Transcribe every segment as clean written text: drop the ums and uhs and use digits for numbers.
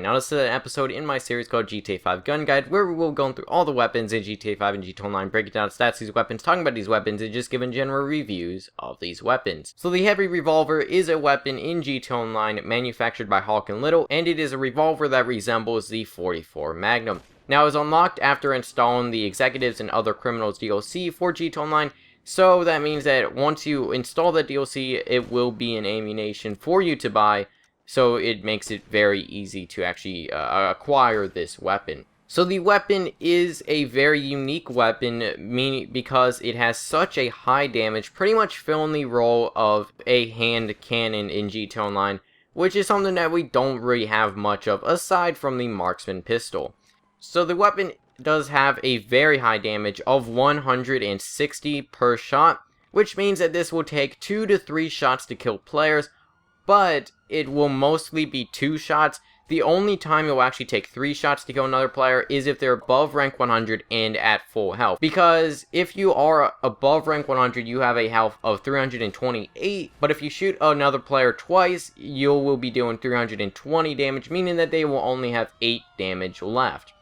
Now this is an episode in my series called GTA 5 Gun Guide, where we will go through all the weapons in GTA 5 and GTA Online, breaking down stats of these weapons, talking about these weapons, and just giving general reviews of these weapons. So the Heavy Revolver is a weapon in GTA Online manufactured by Hawk & Little, and it is a revolver that resembles the 44 Magnum. Now it was unlocked after installing the Executives and Other Criminals DLC for GTA Online, so that means that once you install the DLC, it will be an ammunition for you to buy. So it makes it very easy to actually acquire this weapon. So the weapon is a very unique weapon, meaning because it has such a high damage, pretty much filling the role of a hand cannon in GTA Online, which is something that we don't really have much of aside from the marksman pistol. So the weapon does have a very high damage of 160 per shot, which means that this will take 2 to 3 shots to kill players, but it will mostly be 2 shots. The only time it will actually take 3 shots to kill another player is if they're above rank 100 and at full health. Because if you are above rank 100, you have a health of 328, but if you shoot another player twice, you will be doing 320 damage, meaning that they will only have 8 damage left.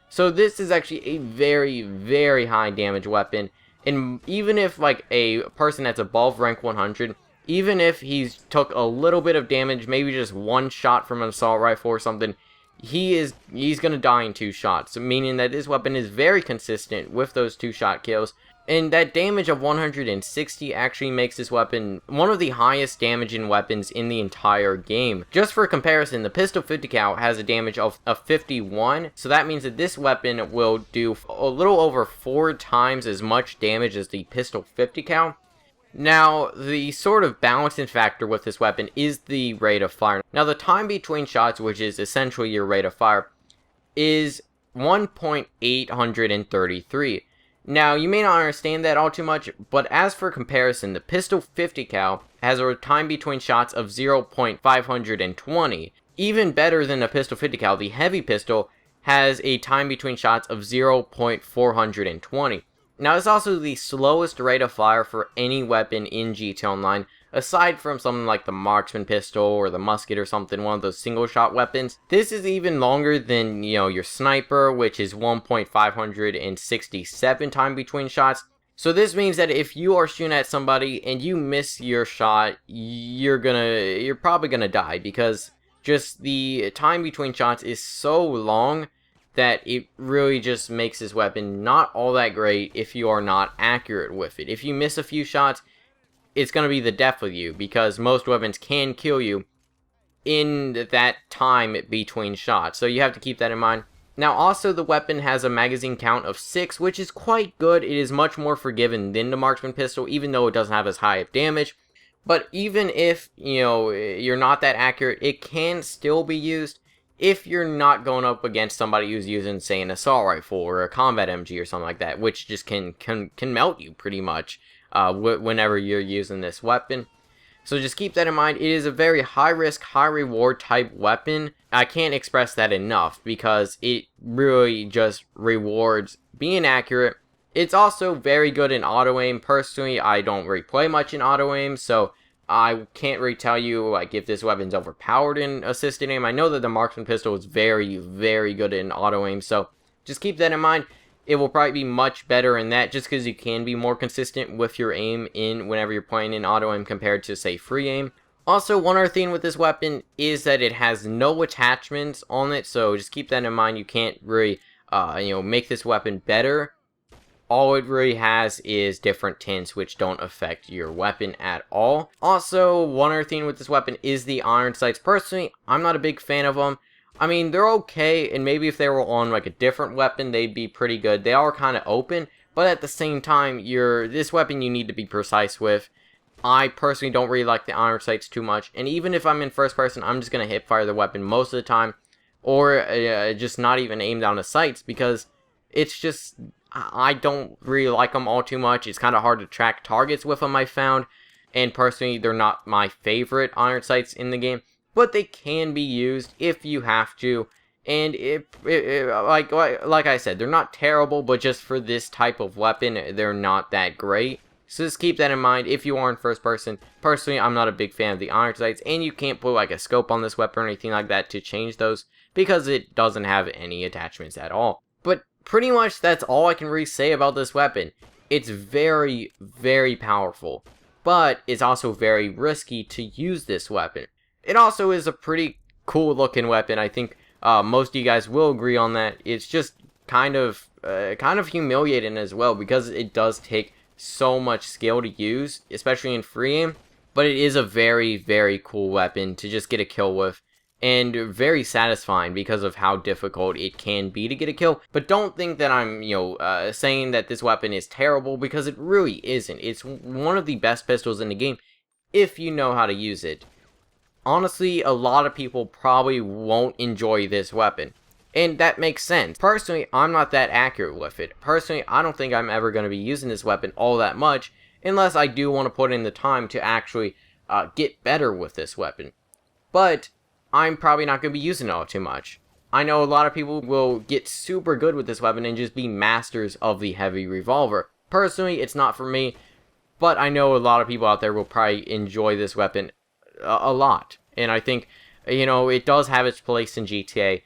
So this is actually a very, very high damage weapon, and even if like a person that's above rank 100, even if he's took a little bit of damage, maybe just 1 shot from an assault rifle or something, he's gonna die in 2 shots, meaning that this weapon is very consistent with those 2-shot kills. And that damage of 160 actually makes this weapon one of the highest damaging weapons in the entire game. Just for comparison, the pistol 50 cal has a damage of 51, so that means that this weapon will do a little over 4 times as much damage as the pistol 50 cal. Now, the sort of balancing factor with this weapon is the rate of fire. Now, the time between shots, which is essentially your rate of fire, is 1.833. Now, you may not understand that all too much, but as for comparison, the pistol 50 cal has a time between shots of 0.520. Even better than the pistol 50 cal, the heavy pistol has a time between shots of 0.420. Now, it's also the slowest rate of fire for any weapon in GTA Online, aside from something like the marksman pistol or the musket or something, one of those single shot weapons. This is even longer than, your sniper, which is 1.567 time between shots. So this means that if you are shooting at somebody and you miss your shot, you're probably gonna die, because just the time between shots is so long that it really just makes this weapon not all that great if you are not accurate with it. If you miss a few shots, it's going to be the death of you, because most weapons can kill you in that time between shots. So you have to keep that in mind. Now, also, the weapon has a magazine count of 6, which is quite good. It is much more forgiving than the marksman pistol, even though it doesn't have as high of damage. But even if, you're not that accurate, it can still be used if you're not going up against somebody who's using, say, an assault rifle or a combat MG or something like that, which just can melt you pretty much whenever you're using this weapon. So just keep that in mind. It is a very high risk, high reward type weapon. I can't express that enough, because it really just rewards being accurate. It's also very good in auto aim. Personally, I don't really play much in auto aim, so I can't really tell you like if this weapon's overpowered in assisted aim. I know that the marksman pistol is very, very good in auto aim, so just keep that in mind. It will probably be much better in that, just because you can be more consistent with your aim in whenever you're playing in auto aim compared to, say, free aim. Also, one other thing with this weapon is that it has no attachments on it, so just keep that in mind. You can't really make this weapon better. All it really has is different tints, which don't affect your weapon at all. Also, one other thing with this weapon is the iron sights. Personally, I'm not a big fan of them. I mean, they're okay, and maybe if they were on like a different weapon, they'd be pretty good. They are kind of open, but at the same time, this weapon you need to be precise with. I personally don't really like the iron sights too much, and even if I'm in first person, I'm just going to hip fire the weapon most of the time, or just not even aim down the sights, because it's just, I don't really like them all too much. It's kind of hard to track targets with them, I found. And personally, they're not my favorite iron sights in the game. But they can be used if you have to. And like I said, they're not terrible, but just for this type of weapon, they're not that great. So just keep that in mind if you are in first person. Personally, I'm not a big fan of the iron sights, and you can't put like a scope on this weapon or anything like that to change those. because it doesn't have any attachments at all. But pretty much that's all I can really say about this weapon. It's very, very powerful, but it's also very risky to use this weapon. It also is a pretty cool looking weapon. I think most of you guys will agree on that. It's just kind of humiliating as well, because it does take so much skill to use, especially in free aim. But it is a very, very cool weapon to just get a kill with, and very satisfying because of how difficult it can be to get a kill. But don't think that I'm, saying that this weapon is terrible, because it really isn't. It's one of the best pistols in the game if you know how to use it. Honestly, a lot of people probably won't enjoy this weapon, and that makes sense. Personally, I'm not that accurate with it. Personally, I don't think I'm ever going to be using this weapon all that much, unless I do want to put in the time to actually get better with this weapon. But I'm probably not going to be using it all too much. I know a lot of people will get super good with this weapon and just be masters of the Heavy Revolver. Personally, it's not for me, but I know a lot of people out there will probably enjoy this weapon a lot. And I think, it does have its place in GTA.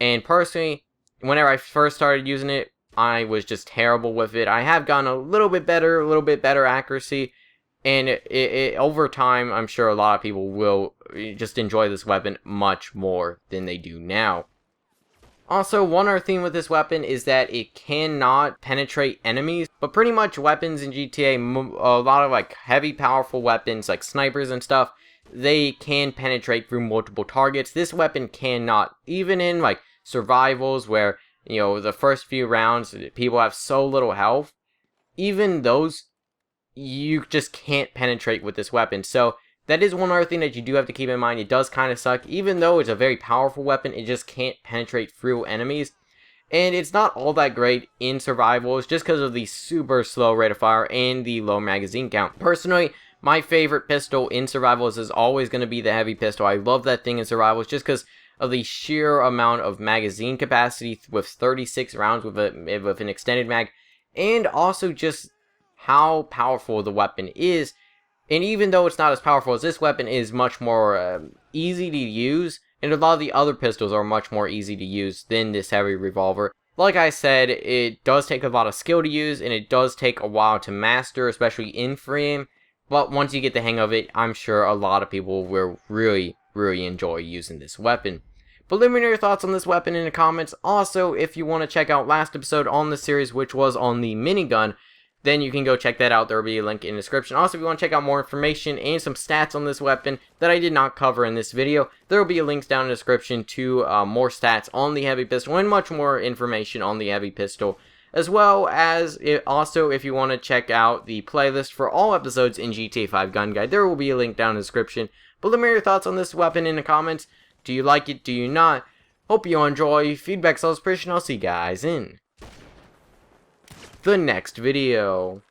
And personally, whenever I first started using it, I was just terrible with it. I have gotten a little bit better accuracy, and over time, I'm sure a lot of people will just enjoy this weapon much more than they do now. Also, one other thing with this weapon is that it cannot penetrate enemies, but pretty much weapons in GTA, a lot of like heavy powerful weapons like snipers and stuff, they can penetrate through multiple targets. This weapon cannot, even in like survivals where the first few rounds people have so little health, even those you just can't penetrate with this weapon. So that is one other thing that you do have to keep in mind. It does kind of suck. Even though it's a very powerful weapon, it just can't penetrate through enemies. And it's not all that great in survivals just because of the super slow rate of fire and the low magazine count. Personally, my favorite pistol in survivals is always going to be the heavy pistol. I love that thing in survivals just because of the sheer amount of magazine capacity with 36 rounds with an extended mag, and also just how powerful the weapon is. And even though it's not as powerful as this weapon, is much more easy to use, and a lot of the other pistols are much more easy to use than this Heavy Revolver. Like I said, it does take a lot of skill to use, and it does take a while to master, especially in free aim. But once you get the hang of it, I'm sure a lot of people will really, really enjoy using this weapon. But let me know your thoughts on this weapon in the comments. Also, if you want to check out last episode on the series, which was on the minigun, then you can go check that out. There will be a link in the description. Also, if you want to check out more information and some stats on this weapon that I did not cover in this video, there will be a link down in the description to more stats on the heavy pistol and much more information on the heavy pistol. As well as, if you want to check out the playlist for all episodes in GTA 5 Gun Guide, there will be a link down in the description. But let me know your thoughts on this weapon in the comments. Do you like it? Do you not? Hope you enjoy. Feedback's always appreciated. I'll see you guys in the next video.